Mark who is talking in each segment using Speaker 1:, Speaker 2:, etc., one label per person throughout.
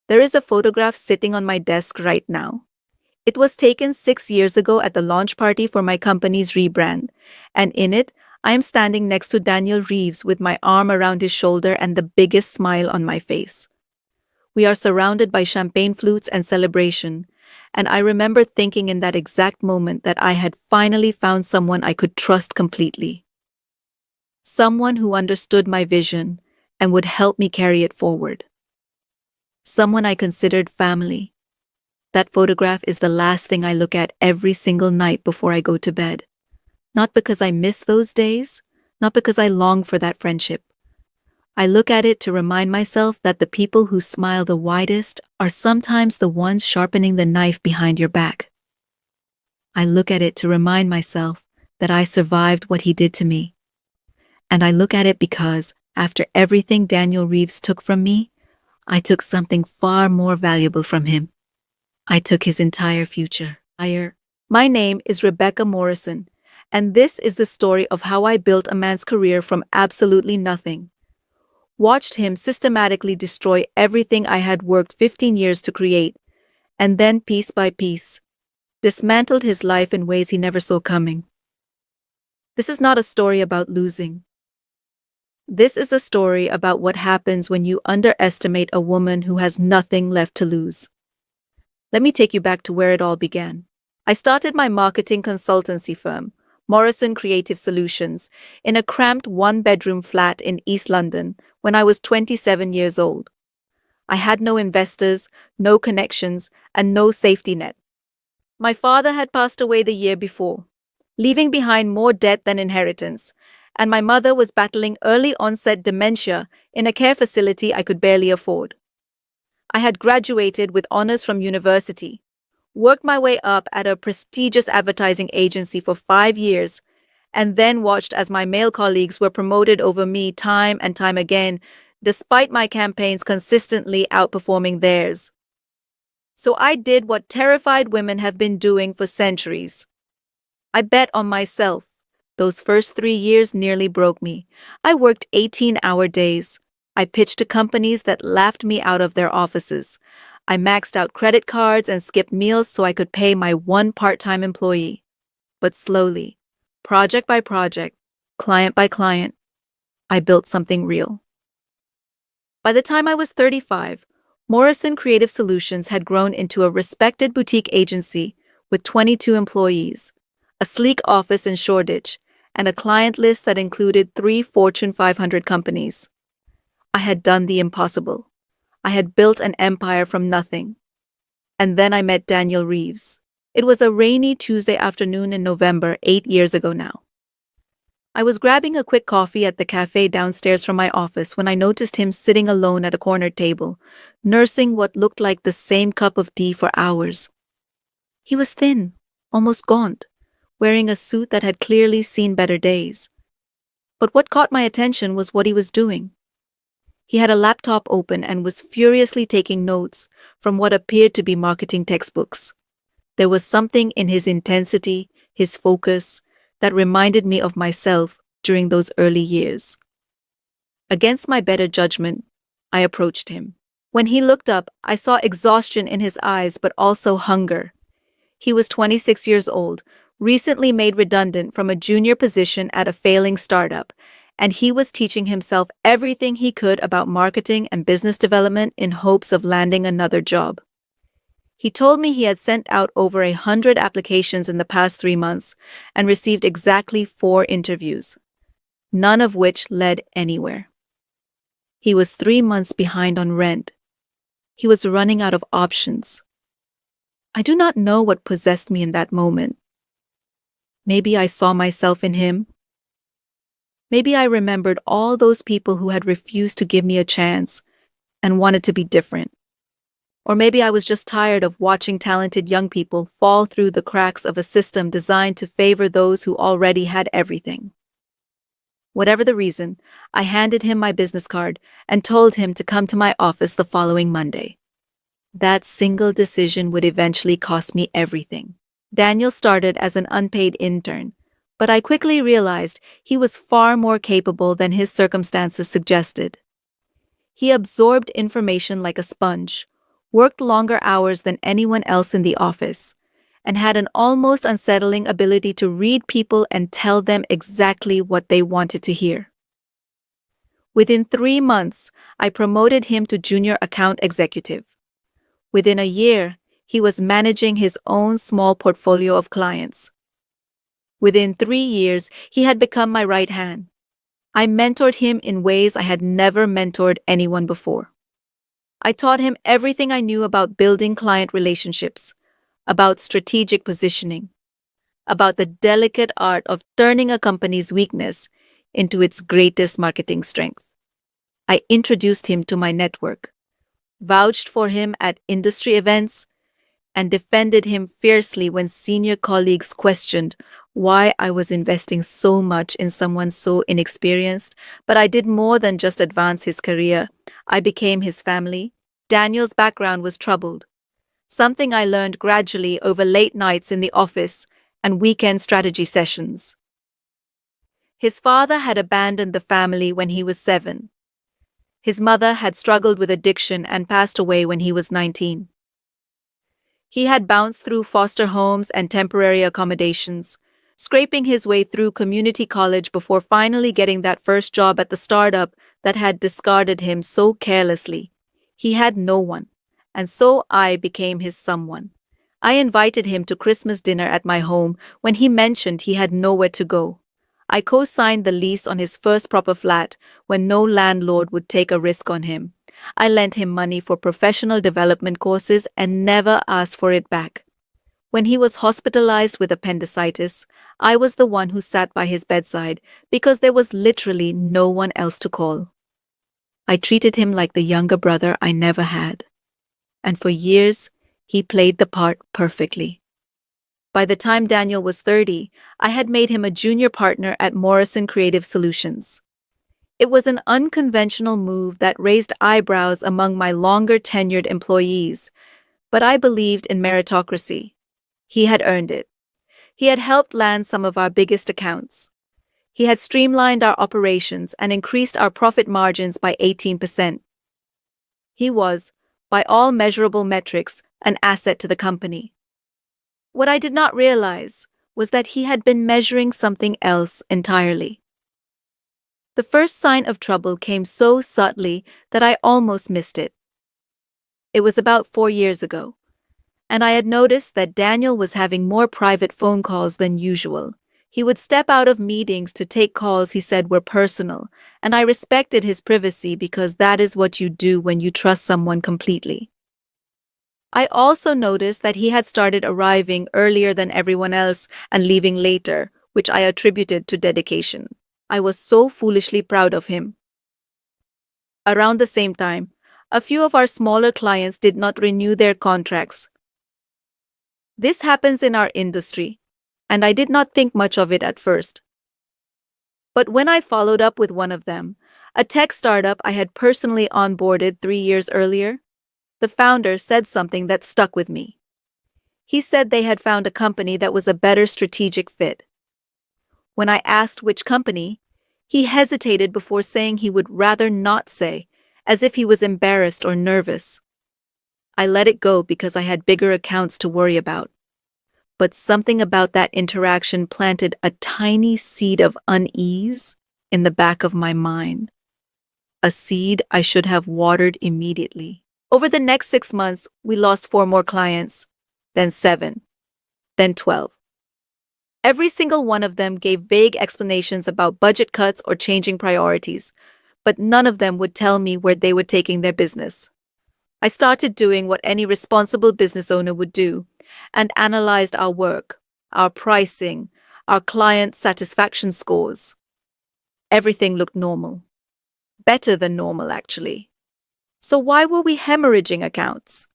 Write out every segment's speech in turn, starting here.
Speaker 1: There is a photograph sitting on my desk right now. It was taken 6 years ago at the launch party for my company's rebrand, and in it, I am standing next to Daniel Reeves with my arm around his shoulder and the biggest smile on my face. We are surrounded by champagne flutes and celebration, and I remember thinking in that exact moment that I had finally found someone I could trust completely. Someone who understood my vision and would help me carry it forward. Someone I considered family. That photograph is the last thing I look at every single night before I go to bed. Not because I miss those days, not because I long for that friendship. I look at it to remind myself that the people who smile the widest are sometimes the ones sharpening the knife behind your back. I look at it to remind myself that I survived what he did to me. And I look at it because, after everything Daniel Reeves took from me, I took something far more valuable from him. I took his entire future. My name is Rebecca Morrison, and this is the story of how I built a man's career from absolutely nothing. Watched him systematically destroy everything I had worked 15 years to create, and then piece by piece, dismantled his life in ways he never saw coming. This is not a story about losing. This is a story about what happens when you underestimate a woman who has nothing left to lose. Let me take you back to where it all began. I started my marketing consultancy firm, Morrison Creative Solutions, in a cramped one-bedroom flat in East London when I was 27 years old. I had no investors, no connections, and no safety net. My father had passed away the year before, leaving behind more debt than inheritance, and my mother was battling early-onset dementia in a care facility I could barely afford. I had graduated with honors from university, worked my way up at a prestigious advertising agency for 5 years, and then watched as my male colleagues were promoted over me time and time again, despite my campaigns consistently outperforming theirs. So I did what terrified women have been doing for centuries. I bet on myself. Those first 3 years nearly broke me. I worked 18-hour days. I pitched to companies that laughed me out of their offices. I maxed out credit cards and skipped meals so I could pay my one part-time employee. But slowly, project by project, client by client, I built something real. By the time I was 35, Morrison Creative Solutions had grown into a respected boutique agency with 22 employees, a sleek office in Shoreditch, and a client list that included 3 Fortune 500 companies. I had done the impossible. I had built an empire from nothing. And then I met Daniel Reeves. It was a rainy Tuesday afternoon in November 8 years ago now. I was grabbing a quick coffee at the cafe downstairs from my office when I noticed him sitting alone at a corner table, nursing what looked like the same cup of tea for hours. He was thin, almost gaunt, wearing a suit that had clearly seen better days. But what caught my attention was what he was doing. He had a laptop open and was furiously taking notes from what appeared to be marketing textbooks. There was something in his intensity, his focus, that reminded me of myself during those early years. Against my better judgment, I approached him. When he looked up, I saw exhaustion in his eyes but also hunger. He was 26 years old, recently made redundant from a junior position at a failing startup, and he was teaching himself everything he could about marketing and business development in hopes of landing another job. He told me he had sent out over 100 applications in the past 3 months and received exactly 4 interviews, none of which led anywhere. He was 3 months behind on rent. He was running out of options. I do not know what possessed me in that moment. Maybe I saw myself in him. Maybe I remembered all those people who had refused to give me a chance and wanted to be different. Or maybe I was just tired of watching talented young people fall through the cracks of a system designed to favor those who already had everything. Whatever the reason, I handed him my business card and told him to come to my office the following Monday. That single decision would eventually cost me everything. Daniel started as an unpaid intern, but I quickly realized he was far more capable than his circumstances suggested. He absorbed information like a sponge, worked longer hours than anyone else in the office, and had an almost unsettling ability to read people and tell them exactly what they wanted to hear. Within 3 months, I promoted him to junior account executive. Within a year, he was managing his own small portfolio of clients. Within 3 years, he had become my right hand. I mentored him in ways I had never mentored anyone before. I taught him everything I knew about building client relationships, about strategic positioning, about the delicate art of turning a company's weakness into its greatest marketing strength. I introduced him to my network, vouched for him at industry events, and defended him fiercely when senior colleagues questioned why I was investing so much in someone so inexperienced. But I did more than just advance his career. I became his family. Daniel's background was troubled, something I learned gradually over late nights in the office and weekend strategy sessions. His father had abandoned the family when he was 7. His mother had struggled with addiction and passed away when he was 19. He had bounced through foster homes and temporary accommodations, scraping his way through community college before finally getting that first job at the startup that had discarded him so carelessly. He had no one, and so I became his someone. I invited him to Christmas dinner at my home when he mentioned he had nowhere to go. I co-signed the lease on his first proper flat when no landlord would take a risk on him. I lent him money for professional development courses and never asked for it back. When he was hospitalized with appendicitis, I was the one who sat by his bedside because there was literally no one else to call. I treated him like the younger brother I never had. And for years, he played the part perfectly. By the time Daniel was 30, I had made him a junior partner at Morrison Creative Solutions. It was an unconventional move that raised eyebrows among my longer-tenured employees, but I believed in meritocracy. He had earned it. He had helped land some of our biggest accounts. He had streamlined our operations and increased our profit margins by 18%. He was, by all measurable metrics, an asset to the company. What I did not realize was that he had been measuring something else entirely. The first sign of trouble came so subtly that I almost missed it. It was about 4 years ago, and I had noticed that Daniel was having more private phone calls than usual. He would step out of meetings to take calls he said were personal, and I respected his privacy because that is what you do when you trust someone completely. I also noticed that he had started arriving earlier than everyone else and leaving later, which I attributed to dedication. I was so foolishly proud of him. Around the same time, a few of our smaller clients did not renew their contracts. This happens in our industry, and I did not think much of it at first. But when I followed up with one of them, a tech startup I had personally onboarded 3 years earlier, the founder said something that stuck with me. He said they had found a company that was a better strategic fit. When I asked which company, he hesitated before saying he would rather not say, as if he was embarrassed or nervous. I let it go because I had bigger accounts to worry about. But something about that interaction planted a tiny seed of unease in the back of my mind. A seed I should have watered immediately. Over the next 6 months, we lost 4 more clients, then 7, then 12. Every single one of them gave vague explanations about budget cuts or changing priorities, but none of them would tell me where they were taking their business. I started doing what any responsible business owner would do and analyzed our work, our pricing, our client satisfaction scores. Everything looked normal. Better than normal, actually. So why were we hemorrhaging accounts?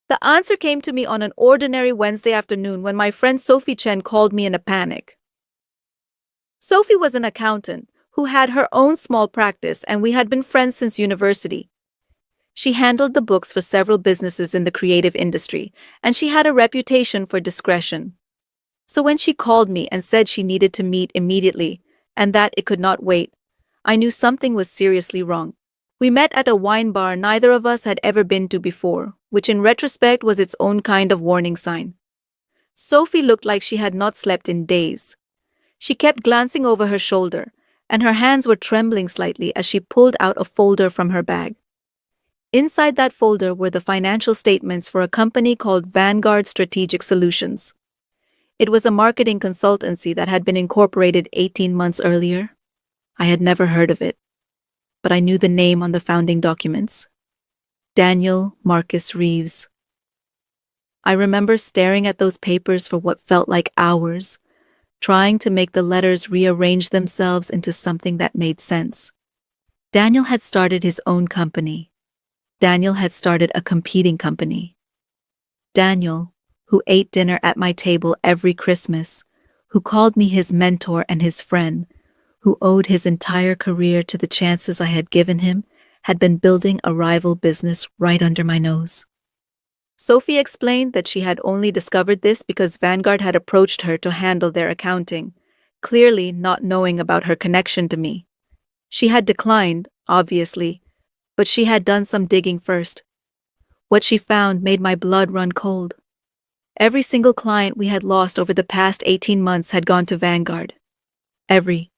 Speaker 1: The answer came to me on an ordinary Wednesday afternoon when my friend Sophie Chen called me in a panic. Sophie was an accountant who had her own small practice, and we had been friends since university. She handled the books for several businesses in the creative industry, and she had a reputation for discretion. So when she called me and said she needed to meet immediately, and that it could not wait, I knew something was seriously wrong. We met at a wine bar neither of us had ever been to before, which in retrospect was its own kind of warning sign. Sophie looked like she had not slept in days. She kept glancing over her shoulder, and her hands were trembling slightly as she pulled out a folder from her bag. Inside that folder were the financial statements for a company called Vanguard Strategic Solutions. It was a marketing consultancy that had been incorporated 18 months earlier. I had never heard of it, but I knew the name on the founding documents. Daniel Marcus Reeves. I remember staring at those papers for what felt like hours, trying to make the letters rearrange themselves into something that made sense. Daniel had started his own company. Daniel had started a competing company. Daniel, who ate dinner at my table every Christmas, who called me his mentor and his friend, who owed his entire career to the chances I had given him, had been building a rival business right under my nose. Sophie explained that she had only discovered this because Vanguard had approached her to handle their accounting, clearly not knowing about her connection to me. She had declined, obviously, but she had done some digging first. What she found made my blood run cold. Every single client we had lost over the past 18 months had gone to Vanguard. Every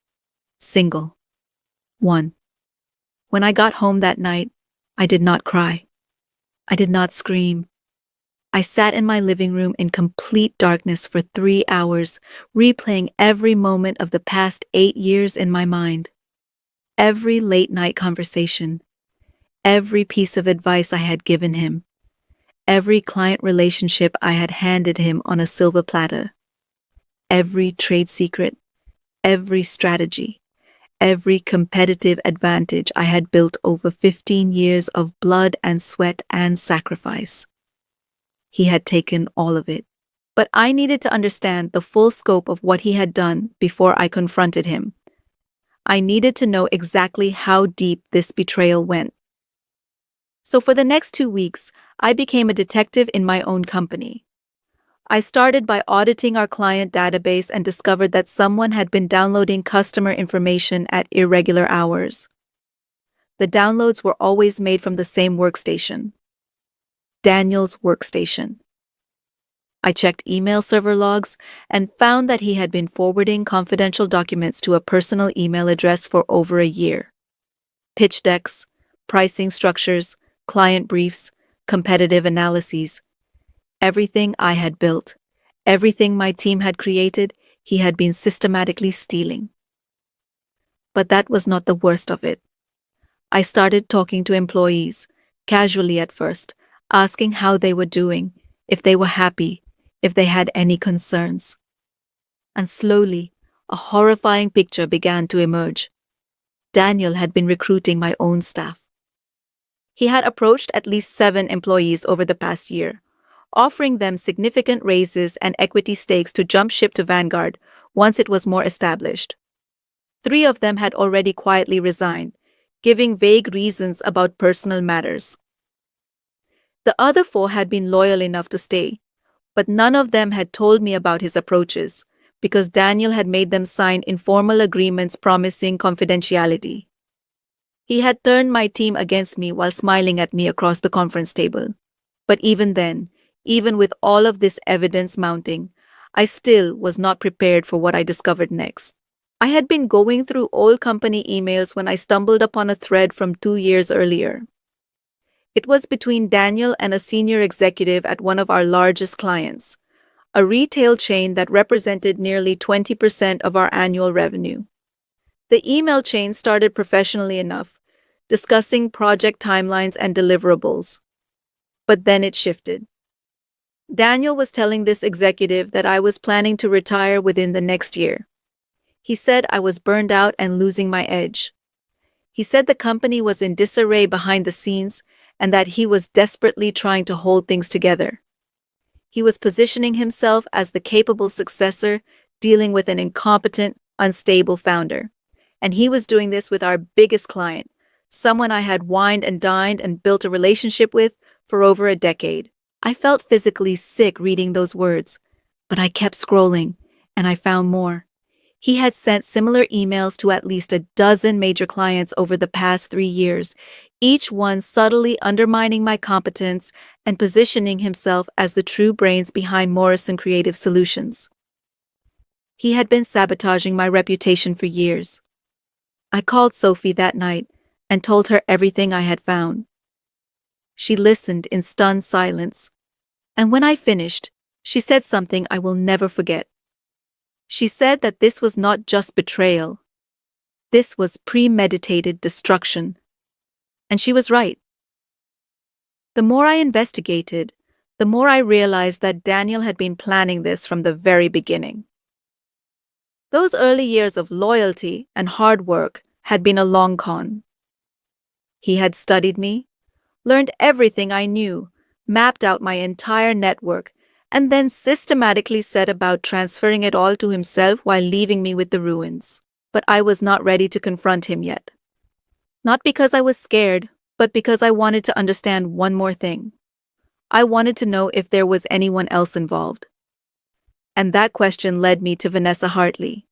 Speaker 1: single one. When I got home that night, I did not cry. I did not scream. I sat in my living room in complete darkness for 3 hours, replaying every moment of the past 8 years in my mind. Every late-night conversation, every piece of advice I had given him, every client relationship I had handed him on a silver platter, every trade secret, every strategy, every competitive advantage I had built over 15 years of blood and sweat and sacrifice. He had taken all of it. But I needed to understand the full scope of what he had done before I confronted him. I needed to know exactly how deep this betrayal went. So for the next 2 weeks, I became a detective in my own company. I started by auditing our client database and discovered that someone had been downloading customer information at irregular hours. The downloads were always made from the same workstation. Daniel's workstation. I checked email server logs and found that he had been forwarding confidential documents to a personal email address for over a year. Pitch decks, pricing structures, client briefs, competitive analyses. Everything I had built, everything my team had created, he had been systematically stealing. But that was not the worst of it. I started talking to employees, casually at first, asking how they were doing, if they were happy, if they had any concerns. And slowly, a horrifying picture began to emerge. Daniel had been recruiting my own staff. He had approached at least 7 employees over the past year, offering them significant raises and equity stakes to jump ship to Vanguard once it was more established. 3 of them had already quietly resigned, giving vague reasons about personal matters. The other 4 had been loyal enough to stay, but none of them had told me about his approaches, because Daniel had made them sign informal agreements promising confidentiality. He had turned my team against me while smiling at me across the conference table. But even then, even with all of this evidence mounting, I still was not prepared for what I discovered next. I had been going through old company emails when I stumbled upon a thread from 2 years earlier. It was between Daniel and a senior executive at one of our largest clients, a retail chain that represented nearly 20% of our annual revenue. The email chain started professionally enough, discussing project timelines and deliverables. But then it shifted. Daniel was telling this executive that I was planning to retire within the next year. He said I was burned out and losing my edge. He said the company was in disarray behind the scenes and that he was desperately trying to hold things together. He was positioning himself as the capable successor, dealing with an incompetent, unstable founder. And he was doing this with our biggest client, someone I had wined and dined and built a relationship with for over a decade. I felt physically sick reading those words, but I kept scrolling, and I found more. He had sent similar emails to at least a dozen major clients over the past 3 years, each one subtly undermining my competence and positioning himself as the true brains behind Morrison Creative Solutions. He had been sabotaging my reputation for years. I called Sophie that night and told her everything I had found. She listened in stunned silence, and when I finished, she said something I will never forget. She said that this was not just betrayal. This was premeditated destruction. And she was right. The more I investigated, the more I realized that Daniel had been planning this from the very beginning. Those early years of loyalty and hard work had been a long con. He had studied me, learned everything I knew, mapped out my entire network, and then systematically set about transferring it all to himself while leaving me with the ruins. But I was not ready to confront him yet. Not because I was scared, but because I wanted to understand one more thing. I wanted to know if there was anyone else involved. And that question led me to Vanessa Hartley.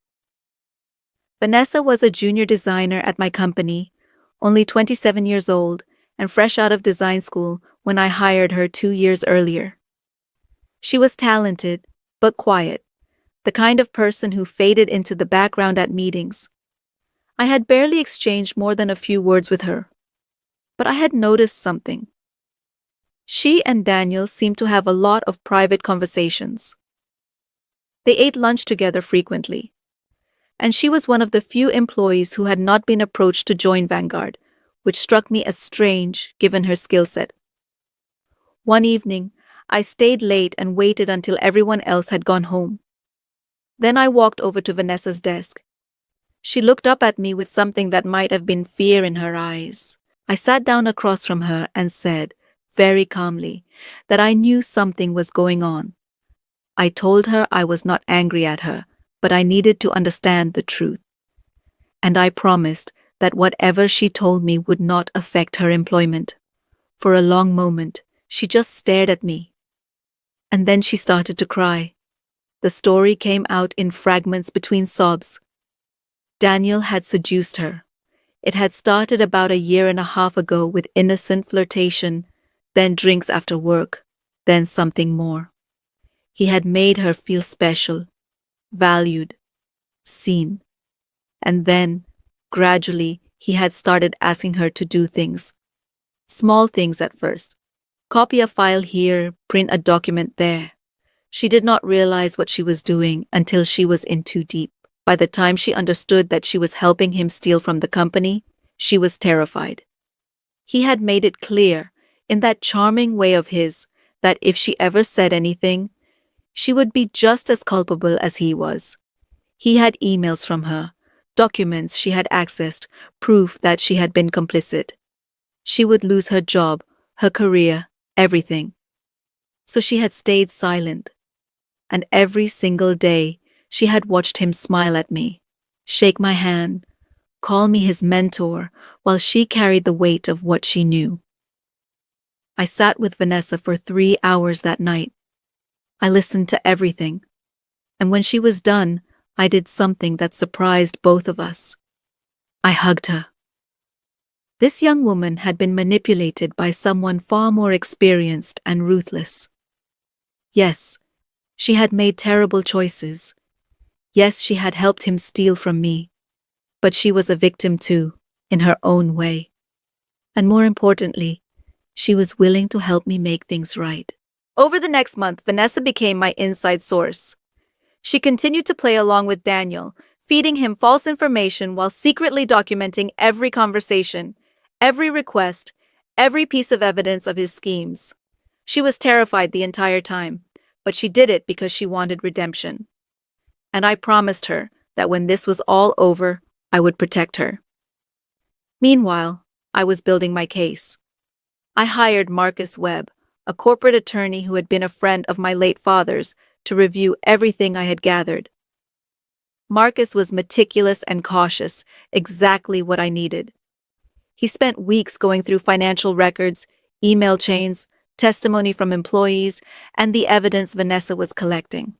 Speaker 1: Vanessa was a junior designer at my company, only 27 years old and fresh out of design school when I hired her 2 years earlier. She was talented, but quiet, the kind of person who faded into the background at meetings. I had barely exchanged more than a few words with her. But I had noticed something. She and Daniel seemed to have a lot of private conversations. They ate lunch together frequently. And she was one of the few employees who had not been approached to join Vanguard, which struck me as strange given her skill set. One evening, I stayed late and waited until everyone else had gone home. Then I walked over to Vanessa's desk. She looked up at me with something that might have been fear in her eyes. I sat down across from her and said, very calmly, that I knew something was going on. I told her I was not angry at her, but I needed to understand the truth. And I promised that whatever she told me would not affect her employment. For a long moment, she just stared at me. And then she started to cry. The story came out in fragments between sobs. Daniel had seduced her. It had started about a year and a half ago with innocent flirtation, then drinks after work, then something more. He had made her feel special, valued, seen. And then, gradually, he had started asking her to do things. Small things at first. Copy a file here, print a document there. She did not realize what she was doing until she was in too deep. By the time she understood that she was helping him steal from the company, she was terrified. He had made it clear, in that charming way of his, that if she ever said anything, she would be just as culpable as he was. He had emails from her, documents she had accessed, proof that she had been complicit. She would lose her job, her career, everything. So she had stayed silent. And every single day, she had watched him smile at me, shake my hand, call me his mentor, while she carried the weight of what she knew. I sat with Vanessa for 3 hours that night. I listened to everything. And when she was done, I did something that surprised both of us. I hugged her. This young woman had been manipulated by someone far more experienced and ruthless. Yes, she had made terrible choices. Yes, she had helped him steal from me. But she was a victim too, in her own way. And more importantly, she was willing to help me make things right. Over the next month, Vanessa became my inside source. She continued to play along with Daniel, feeding him false information while secretly documenting every conversation, every request, every piece of evidence of his schemes. She was terrified the entire time, but she did it because she wanted redemption. And I promised her that when this was all over, I would protect her. Meanwhile, I was building my case. I hired Marcus Webb, a corporate attorney who had been a friend of my late father's, to review everything I had gathered. Marcus was meticulous and cautious, exactly what I needed. He spent weeks going through financial records, email chains, testimony from employees, and the evidence Vanessa was collecting.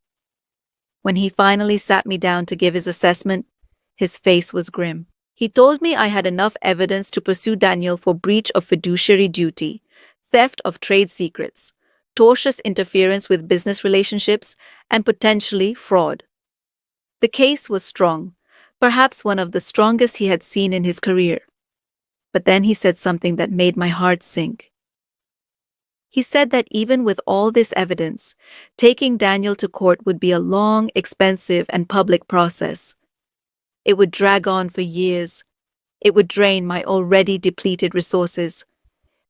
Speaker 1: When he finally sat me down to give his assessment, his face was grim. He told me I had enough evidence to pursue Daniel for breach of fiduciary duty, theft of trade secrets, tortious interference with business relationships, and potentially fraud. The case was strong, perhaps one of the strongest he had seen in his career. But then he said something that made my heart sink. He said that even with all this evidence, taking Daniel to court would be a long, expensive, and public process. It would drag on for years. It would drain my already depleted resources.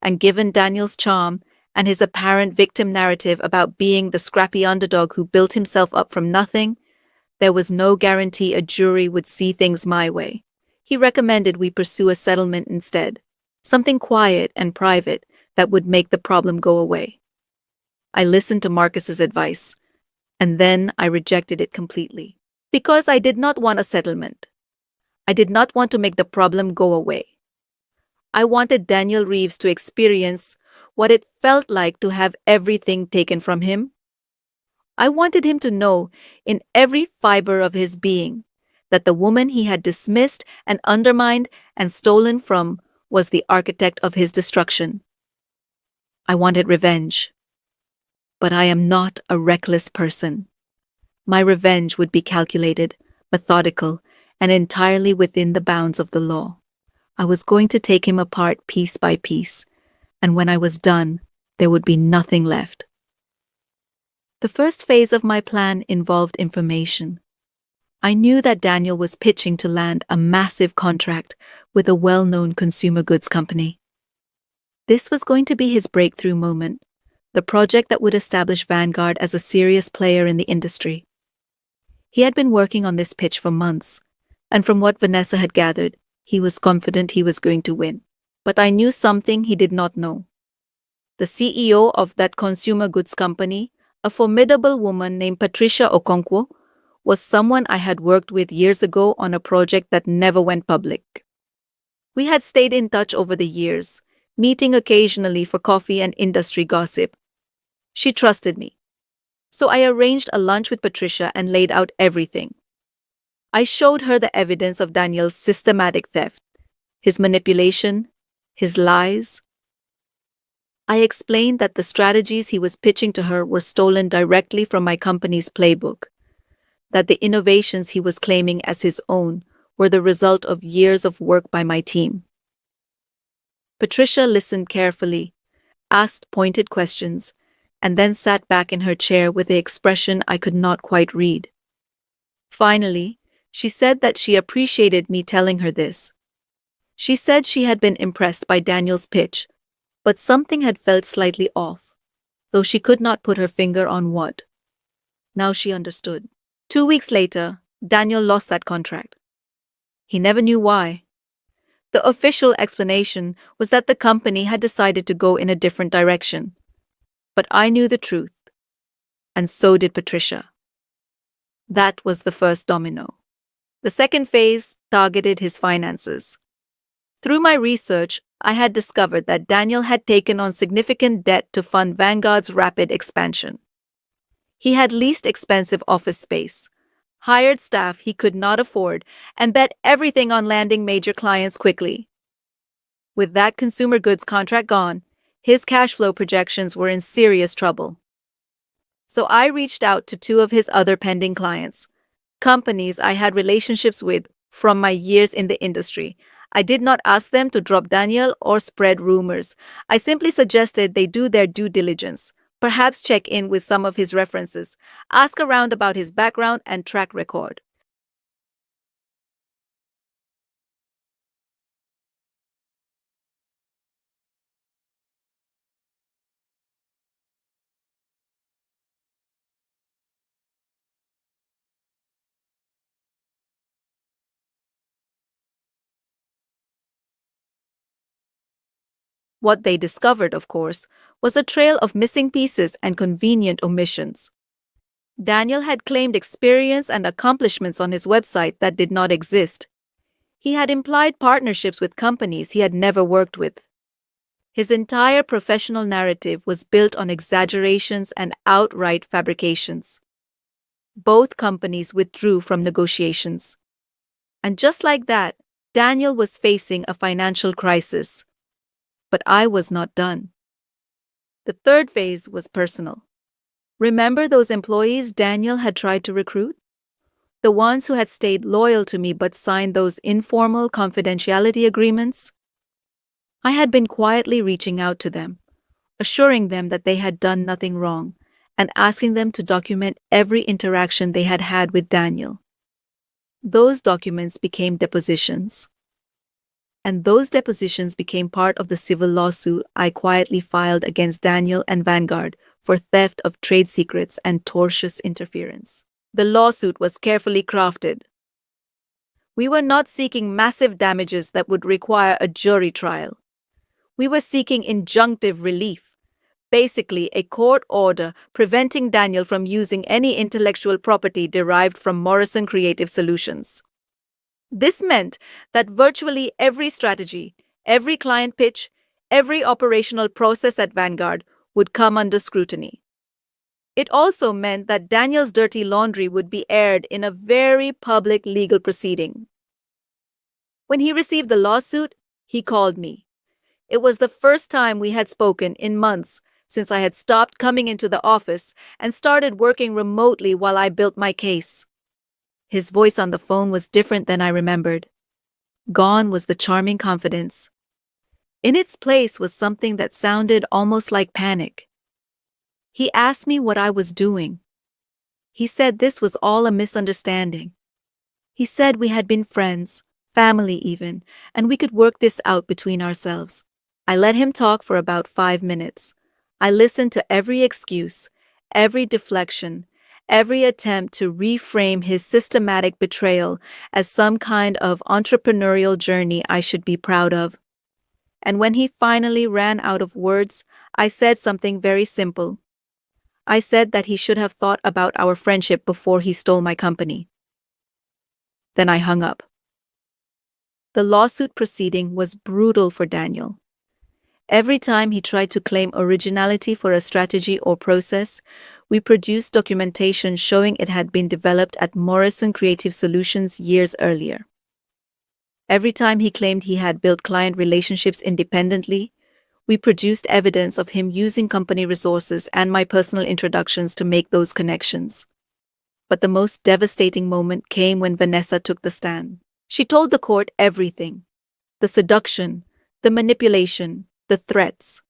Speaker 1: And given Daniel's charm and his apparent victim narrative about being the scrappy underdog who built himself up from nothing, there was no guarantee a jury would see things my way. He recommended we pursue a settlement instead, something quiet and private that would make the problem go away. I listened to Marcus's advice, and then I rejected it completely. Because I did not want a settlement. I did not want to make the problem go away. I wanted Daniel Reeves to experience what it felt like to have everything taken from him. I wanted him to know, in every fiber of his being, that the woman he had dismissed and undermined and stolen from was the architect of his destruction. I wanted revenge. But I am not a reckless person. My revenge would be calculated, methodical, and entirely within the bounds of the law. I was going to take him apart piece by piece, and when I was done, there would be nothing left. The first phase of my plan involved information. I knew that Daniel was pitching to land a massive contract with a well-known consumer goods company. This was going to be his breakthrough moment, the project that would establish Vanguard as a serious player in the industry. He had been working on this pitch for months, and from what Vanessa had gathered, he was confident he was going to win. But I knew something he did not know. The CEO of that consumer goods company, a formidable woman named Patricia Okonkwo, was someone I had worked with years ago on a project that never went public. We had stayed in touch over the years, meeting occasionally for coffee and industry gossip. She trusted me. So I arranged a lunch with Patricia and laid out everything. I showed her the evidence of Daniel's systematic theft, his manipulation, his lies. I explained that the strategies he was pitching to her were stolen directly from my company's playbook, that the innovations he was claiming as his own were the result of years of work by my team. Patricia listened carefully, asked pointed questions, and then sat back in her chair with the expression I could not quite read. Finally, she said that she appreciated me telling her this. She said she had been impressed by Daniel's pitch, but something had felt slightly off, though she could not put her finger on what. Now she understood. 2 weeks later, Daniel lost that contract. He never knew why. The official explanation was that the company had decided to go in a different direction. But I knew the truth, and so did Patricia. That was the first domino. The second phase targeted his finances. Through my research, I had discovered that Daniel had taken on significant debt to fund Vanguard's rapid expansion. He had leased expensive office space, hired staff he could not afford, and bet everything on landing major clients quickly. With that consumer goods contract gone, his cash flow projections were in serious trouble. So I reached out to 2 of his other pending clients, companies I had relationships with from my years in the industry. I did not ask them to drop Daniel or spread rumors. I simply suggested they do their due diligence, perhaps check in with some of his references, ask around about his background and track record. What they discovered, of course, was a trail of missing pieces and convenient omissions. Daniel had claimed experience and accomplishments on his website that did not exist. He had implied partnerships with companies he had never worked with. His entire professional narrative was built on exaggerations and outright fabrications. Both companies withdrew from negotiations. And just like that, Daniel was facing a financial crisis, but I was not done. The third phase was personal. Remember those employees Daniel had tried to recruit? The ones who had stayed loyal to me but signed those informal confidentiality agreements? I had been quietly reaching out to them, assuring them that they had done nothing wrong, and asking them to document every interaction they had had with Daniel. Those documents became depositions. And those depositions became part of the civil lawsuit I quietly filed against Daniel and Vanguard for theft of trade secrets and tortious interference. The lawsuit was carefully crafted. We were not seeking massive damages that would require a jury trial. We were seeking injunctive relief, basically a court order preventing Daniel from using any intellectual property derived from Morrison Creative Solutions. This meant that virtually every strategy, every client pitch, every operational process at Vanguard would come under scrutiny. It also meant that Daniel's dirty laundry would be aired in a very public legal proceeding. When he received the lawsuit, he called me. It was the first time we had spoken in months since I had stopped coming into the office and started working remotely while I built my case. His voice on the phone was different than I remembered. Gone was the charming confidence. In its place was something that sounded almost like panic. He asked me what I was doing. He said this was all a misunderstanding. He said we had been friends, family even, and we could work this out between ourselves. I let him talk for about 5 minutes. I listened to every excuse, every deflection, every attempt to reframe his systematic betrayal as some kind of entrepreneurial journey I should be proud of. And when he finally ran out of words, I said something very simple. I said that he should have thought about our friendship before he stole my company. Then I hung up. The lawsuit proceeding was brutal for Daniel. Every time he tried to claim originality for a strategy or process, we produced documentation showing it had been developed at Morrison Creative Solutions years earlier. Every time he claimed he had built client relationships independently, we produced evidence of him using company resources and my personal introductions to make those connections. But the most devastating moment came when Vanessa took the stand. She told the court everything: the seduction, the manipulation, the threats.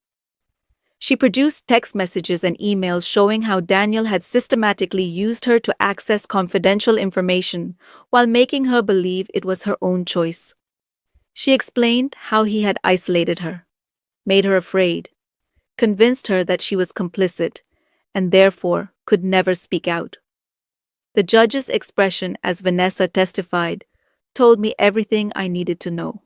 Speaker 1: She produced text messages and emails showing how Daniel had systematically used her to access confidential information while making her believe it was her own choice. She explained how he had isolated her, made her afraid, convinced her that she was complicit, and therefore could never speak out. The judge's expression as Vanessa testified told me everything I needed to know.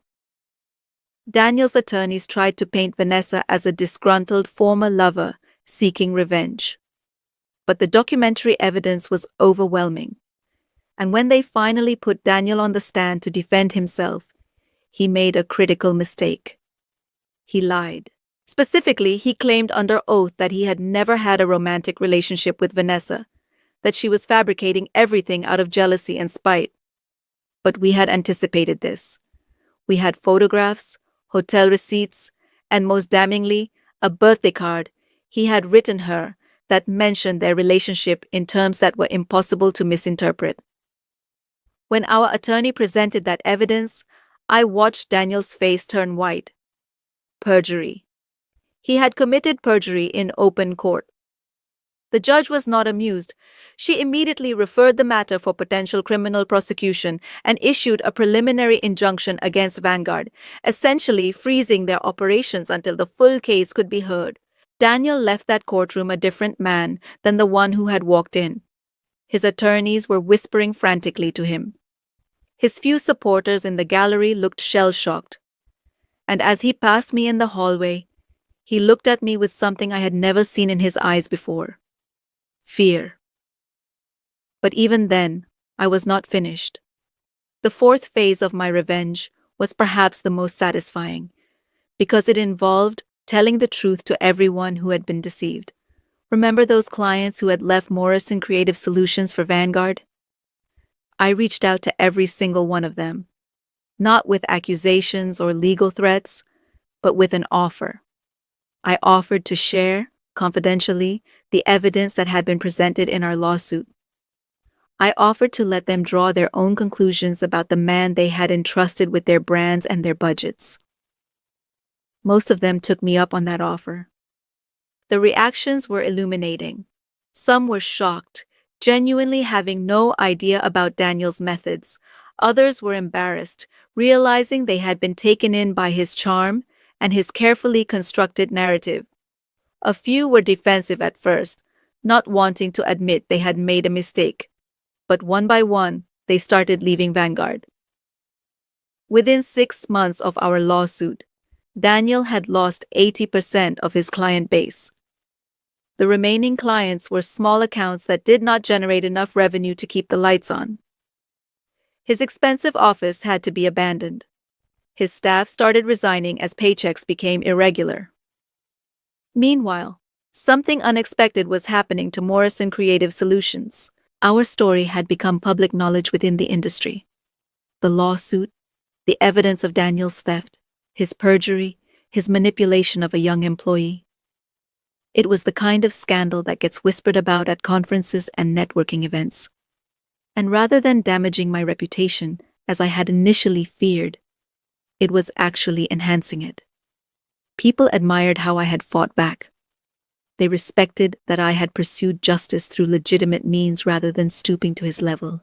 Speaker 1: Daniel's attorneys tried to paint Vanessa as a disgruntled former lover seeking revenge. But the documentary evidence was overwhelming. And when they finally put Daniel on the stand to defend himself, he made a critical mistake. He lied. Specifically, he claimed under oath that he had never had a romantic relationship with Vanessa, that she was fabricating everything out of jealousy and spite. But we had anticipated this. We had photographs, hotel receipts, and most damningly, a birthday card he had written her that mentioned their relationship in terms that were impossible to misinterpret. When our attorney presented that evidence, I watched Daniel's face turn white. Perjury. He had committed perjury in open court. The judge was not amused. She immediately referred the matter for potential criminal prosecution and issued a preliminary injunction against Vanguard, essentially freezing their operations until the full case could be heard. Daniel left that courtroom a different man than the one who had walked in. His attorneys were whispering frantically to him. His few supporters in the gallery looked shell-shocked. And as he passed me in the hallway, he looked at me with something I had never seen in his eyes before. Fear. But even then, I was not finished. The fourth phase of my revenge was perhaps the most satisfying, because it involved telling the truth to everyone who had been deceived. Remember those clients who had left Morrison Creative Solutions for Vanguard? I reached out to every single one of them. not with accusations or legal threats, but with an offer. I offered to share, confidentially, the evidence that had been presented in our lawsuit. I offered to let them draw their own conclusions about the man they had entrusted with their brands and their budgets. Most of them took me up on that offer. The reactions were illuminating. Some were shocked, genuinely having no idea about Daniel's methods. Others were embarrassed, realizing they had been taken in by his charm and his carefully constructed narrative. A few were defensive at first, not wanting to admit they had made a mistake. But one by one, they started leaving Vanguard. Within 6 months of our lawsuit, Daniel had lost 80% of his client base. The remaining clients were small accounts that did not generate enough revenue to keep the lights on. His expensive office had to be abandoned. His staff started resigning as paychecks became irregular. Meanwhile, something unexpected was happening to Morrison Creative Solutions. Our story had become public knowledge within the industry. The lawsuit, the evidence of Daniel's theft, his perjury, his manipulation of a young employee. It was the kind of scandal that gets whispered about at conferences and networking events. And rather than damaging my reputation, as I had initially feared, it was actually enhancing it. People admired how I had fought back. They respected that I had pursued justice through legitimate means rather than stooping to his level.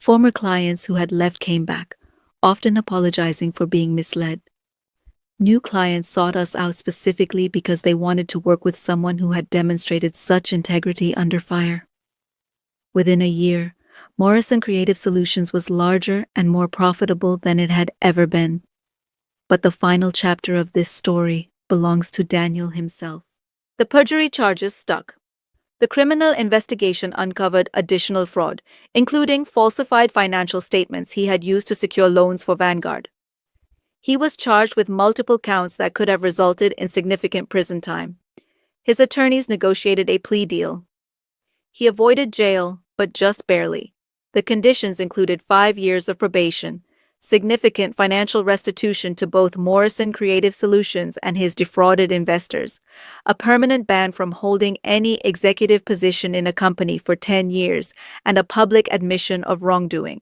Speaker 1: Former clients who had left came back, often apologizing for being misled. New clients sought us out specifically because they wanted to work with someone who had demonstrated such integrity under fire. Within a year, Morrison Creative Solutions was larger and more profitable than it had ever been. But the final chapter of this story belongs to Daniel himself. The perjury charges stuck. The criminal investigation uncovered additional fraud, including falsified financial statements he had used to secure loans for Vanguard. He was charged with multiple counts that could have resulted in significant prison time. His attorneys negotiated a plea deal. He avoided jail, but just barely. The conditions included 5 years of probation, significant financial restitution to both Morrison Creative Solutions and his defrauded investors, a permanent ban from holding any executive position in a company for 10 years, and a public admission of wrongdoing.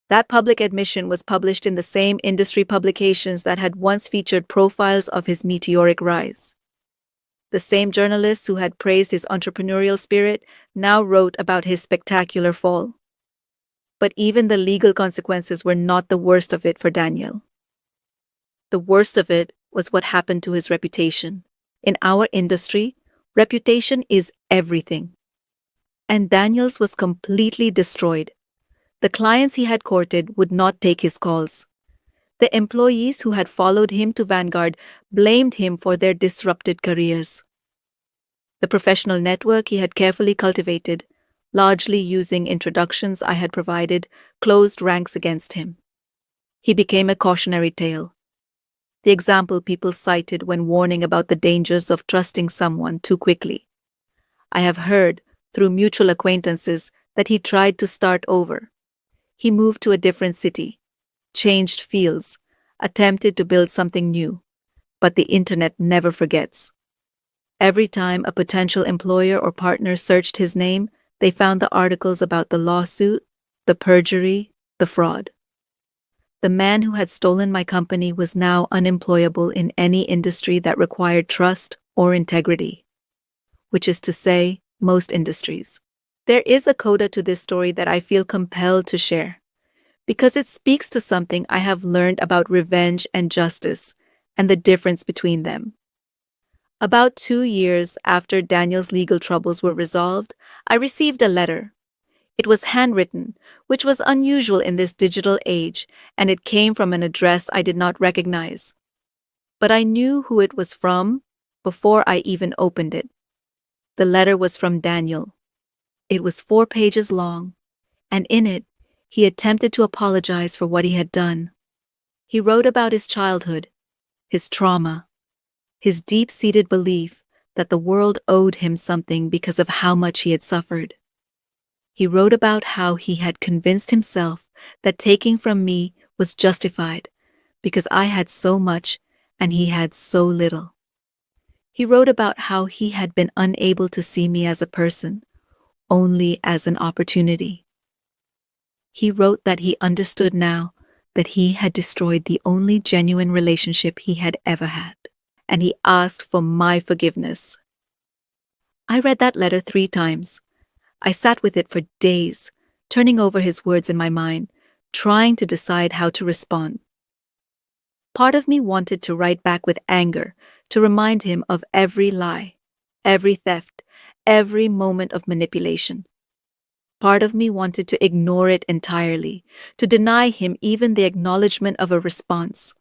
Speaker 1: That public admission was published in the same industry publications that had once featured profiles of his meteoric rise. The same journalists who had praised his entrepreneurial spirit now wrote about his spectacular fall. But even the legal consequences were not the worst of it for Daniel. The worst of it was what happened to his reputation. In our industry, reputation is everything. And Daniel's was completely destroyed. The clients he had courted would not take his calls. The employees who had followed him to Vanguard blamed him for their disrupted careers. The professional network he had carefully cultivated, largely using introductions I had provided, closed ranks against him. He became a cautionary tale. The example people cited when warning about the dangers of trusting someone too quickly. I have heard, through mutual acquaintances, that he tried to start over. He moved to a different city, changed fields, attempted to build something new. But the internet never forgets. Every time a potential employer or partner searched his name, they found the articles about the lawsuit, the perjury, the fraud. The man who had stolen my company was now unemployable in any industry that required trust or integrity. Which is to say, most industries. There is a coda to this story that I feel compelled to share, because it speaks to something I have learned about revenge and justice, and the difference between them. About 2 years after Daniel's legal troubles were resolved, I received a letter. It was handwritten, which was unusual in this digital age, and it came from an address I did not recognize. But I knew who it was from before I even opened it. The letter was from Daniel. It was 4 pages long, and in it, he attempted to apologize for what he had done. He wrote about his childhood, his trauma, his deep-seated belief that the world owed him something because of how much he had suffered. He wrote about how he had convinced himself that taking from me was justified because I had so much and he had so little. He wrote about how he had been unable to see me as a person, only as an opportunity. He wrote that he understood now that he had destroyed the only genuine relationship he had ever had, and he asked for my forgiveness. I read that letter 3 times. I sat with it for days, turning over his words in my mind, trying to decide how to respond. Part of me wanted to write back with anger, to remind him of every lie, every theft, every moment of manipulation. Part of me wanted to ignore it entirely, to deny him even the acknowledgement of a response.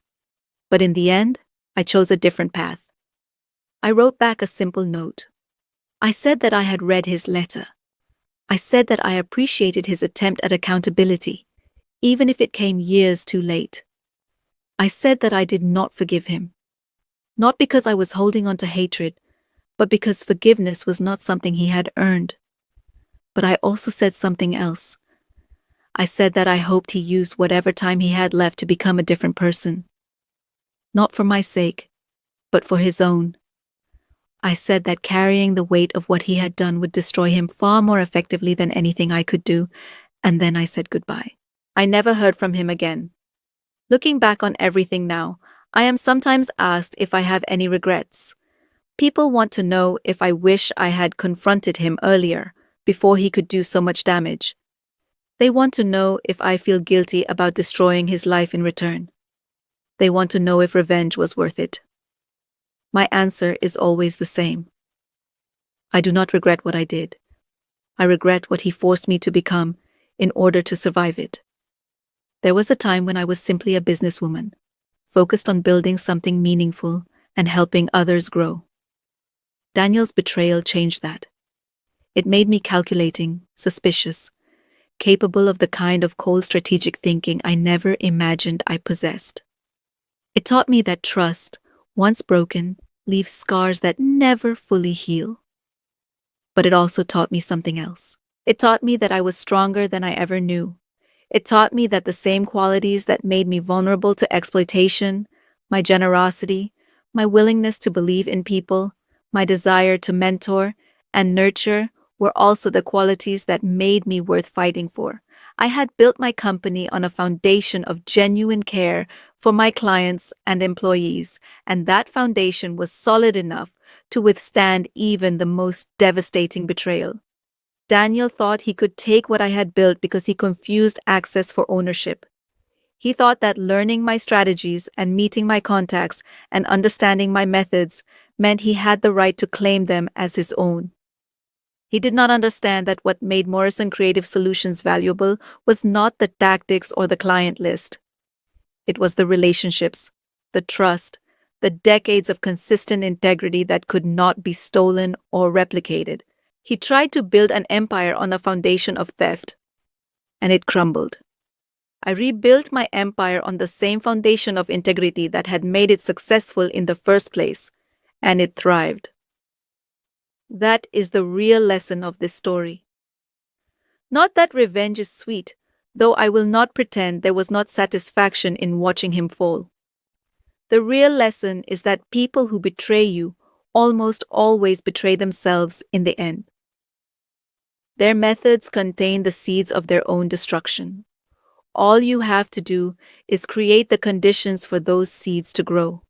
Speaker 1: But in the end, I chose a different path. I wrote back a simple note. I said that I had read his letter. I said that I appreciated his attempt at accountability, even if it came years too late. I said that I did not forgive him. Not because I was holding on to hatred, but because forgiveness was not something he had earned. But I also said something else. I said that I hoped he used whatever time he had left to become a different person. Not for my sake, but for his own. I said that carrying the weight of what he had done would destroy him far more effectively than anything I could do, and then I said goodbye. I never heard from him again. Looking back on everything now, I am sometimes asked if I have any regrets. People want to know if I wish I had confronted him earlier, before he could do so much damage. They want to know if I feel guilty about destroying his life in return. They want to know if revenge was worth it. My answer is always the same. I do not regret what I did. I regret what he forced me to become in order to survive it. There was a time when I was simply a businesswoman, focused on building something meaningful and helping others grow. Daniel's betrayal changed that. It made me calculating, suspicious, capable of the kind of cold strategic thinking I never imagined I possessed. It taught me that trust, once broken, leaves scars that never fully heal. But it also taught me something else. It taught me that I was stronger than I ever knew. It taught me that the same qualities that made me vulnerable to exploitation, my generosity, my willingness to believe in people, my desire to mentor and nurture, were also the qualities that made me worth fighting for. I had built my company on a foundation of genuine care for my clients and employees, and that foundation was solid enough to withstand even the most devastating betrayal. Daniel thought he could take what I had built because he confused access for ownership. He thought that learning my strategies and meeting my contacts and understanding my methods meant he had the right to claim them as his own. He did not understand that what made Morrison Creative Solutions valuable was not the tactics or the client list. It was the relationships, the trust, the decades of consistent integrity that could not be stolen or replicated. He tried to build an empire on a foundation of theft, and it crumbled. I rebuilt my empire on the same foundation of integrity that had made it successful in the first place, and it thrived. That is the real lesson of this story. Not that revenge is sweet, though I will not pretend there was not satisfaction in watching him fall. The real lesson is that people who betray you almost always betray themselves in the end. Their methods contain the seeds of their own destruction. All you have to do is create the conditions for those seeds to grow.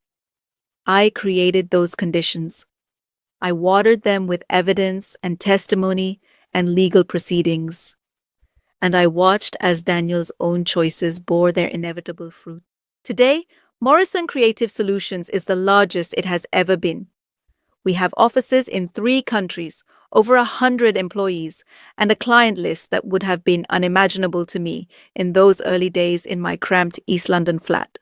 Speaker 1: I created those conditions. I watered them with evidence and testimony and legal proceedings. And I watched as Daniel's own choices bore their inevitable fruit. Today, Morrison Creative Solutions is the largest it has ever been. We have offices in 3 countries, over 100 employees, and a client list that would have been unimaginable to me in those early days in my cramped East London flat.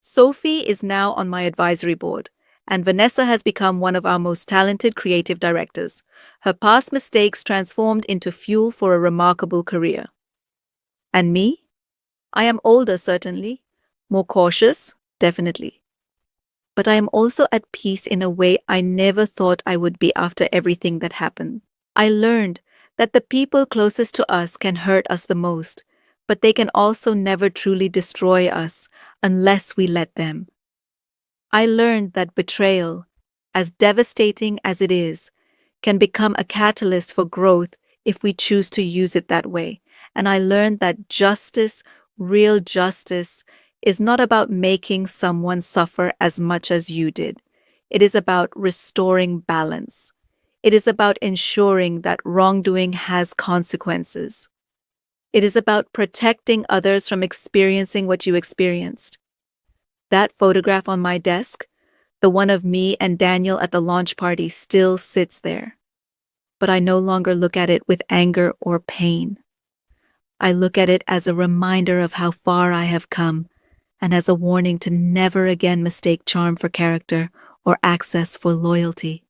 Speaker 1: Sophie is now on my advisory board, and Vanessa has become one of our most talented creative directors, her past mistakes transformed into fuel for a remarkable career. And me? I am older, certainly, more cautious, definitely. But I am also at peace in a way I never thought I would be after everything that happened. I learned that the people closest to us can hurt us the most, but they can also never truly destroy us unless we let them. I learned that betrayal, as devastating as it is, can become a catalyst for growth if we choose to use it that way. And I learned that justice, real justice, is not about making someone suffer as much as you did. It is about restoring balance. It is about ensuring that wrongdoing has consequences. It is about protecting others from experiencing what you experienced. That photograph on my desk, the one of me and Daniel at the launch party, still sits there. But I no longer look at it with anger or pain. I look at it as a reminder of how far I have come and as a warning to never again mistake charm for character or access for loyalty.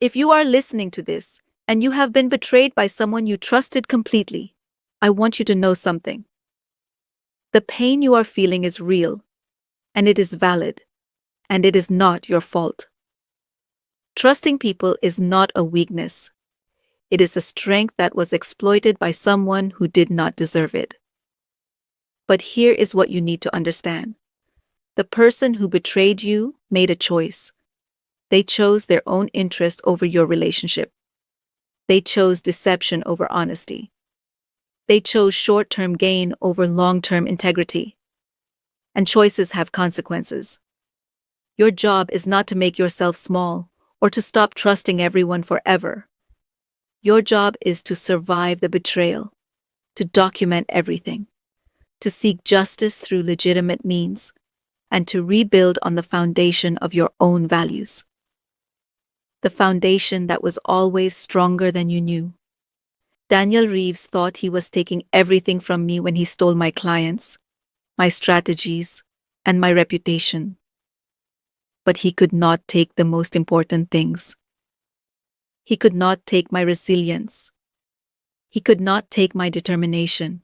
Speaker 1: If you are listening to this and you have been betrayed by someone you trusted completely, I want you to know something. The pain you are feeling is real, and it is valid, and it is not your fault. Trusting people is not a weakness. It is a strength that was exploited by someone who did not deserve it. But here is what you need to understand. The person who betrayed you made a choice. They chose their own interest over your relationship. They chose deception over honesty. They chose short-term gain over long-term integrity. And choices have consequences. Your job is not to make yourself small or to stop trusting everyone forever. Your job is to survive the betrayal, to document everything, to seek justice through legitimate means, and to rebuild on the foundation of your own values. The foundation that was always stronger than you knew. Daniel Reeves thought he was taking everything from me when he stole my clients, my strategies, and my reputation. But he could not take the most important things. He could not take my resilience. He could not take my determination.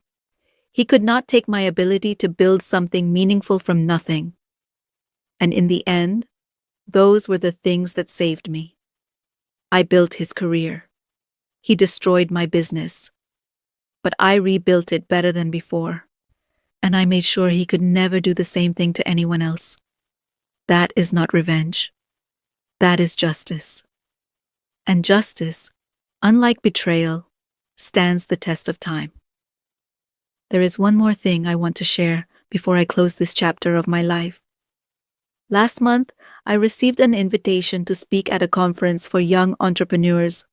Speaker 1: He could not take my ability to build something meaningful from nothing. And in the end, those were the things that saved me. I built his career. He destroyed my business. But I rebuilt it better than before. And I made sure he could never do the same thing to anyone else. That is not revenge. That is justice. And justice, unlike betrayal, stands the test of time. There is one more thing I want to share before I close this chapter of my life. Last month, I received an invitation to speak at a conference for young entrepreneurs.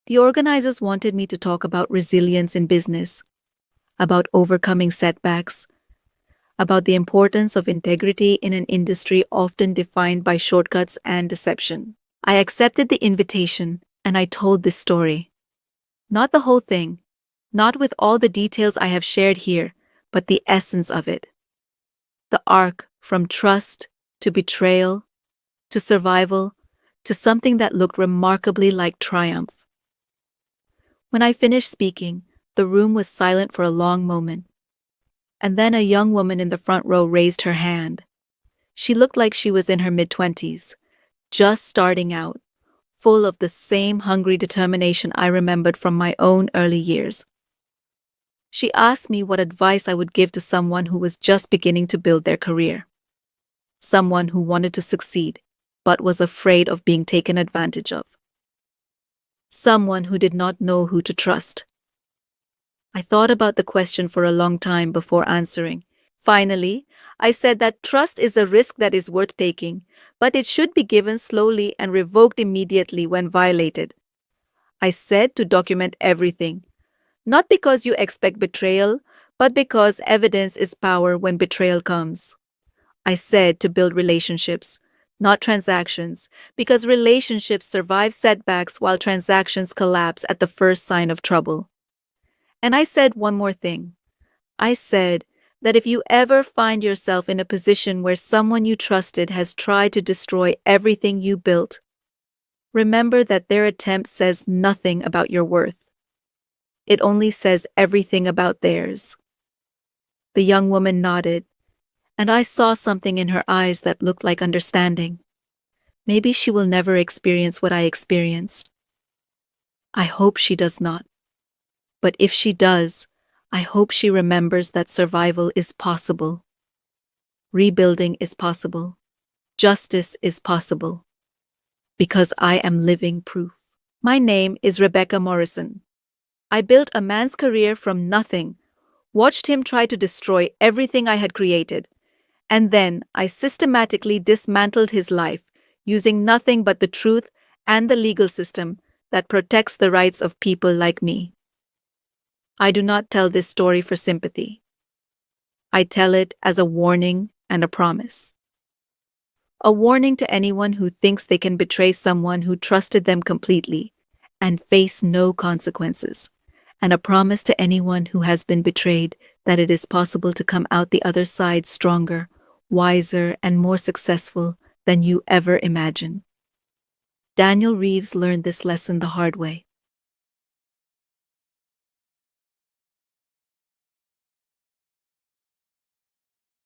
Speaker 1: The organizers wanted me to talk about resilience in business, about overcoming setbacks, about the importance of integrity in an industry often defined by shortcuts and deception. I accepted the invitation and I told this story. Not the whole thing, not with all the details I have shared here, but the essence of it. The arc from trust to betrayal to survival to something that looked remarkably like triumph. When I finished speaking, the room was silent for a long moment. And then a young woman in the front row raised her hand. She looked like she was in her mid-20s, just starting out, full of the same hungry determination I remembered from my own early years. She asked me what advice I would give to someone who was just beginning to build their career. Someone who wanted to succeed, but was afraid of being taken advantage of. Someone who did not know who to trust. I thought about the question for a long time before answering. Finally, I said that trust is a risk that is worth taking, but it should be given slowly and revoked immediately when violated. I said to document everything, not because you expect betrayal, but because evidence is power when betrayal comes. I said to build relationships, not transactions, because relationships survive setbacks while transactions collapse at the first sign of trouble. And I said one more thing. I said that if you ever find yourself in a position where someone you trusted has tried to destroy everything you built, remember that their attempt says nothing about your worth. It only says everything about theirs. The young woman nodded, and I saw something in her eyes that looked like understanding. Maybe she will never experience what I experienced. I hope she does not. But if she does, I hope she remembers that survival is possible, rebuilding is possible, justice is possible, because I am living proof. My name is Rebecca Morrison. I built a man's career from nothing, watched him try to destroy everything I had created, and then I systematically dismantled his life using nothing but the truth and the legal system that protects the rights of people like me. I do not tell this story for sympathy. I tell it as a warning and a promise. A warning to anyone who thinks they can betray someone who trusted them completely and face no consequences, and a promise to anyone who has been betrayed that it is possible to come out the other side stronger, wiser, and more successful than you ever imagined. Daniel Reeves learned this lesson the hard way.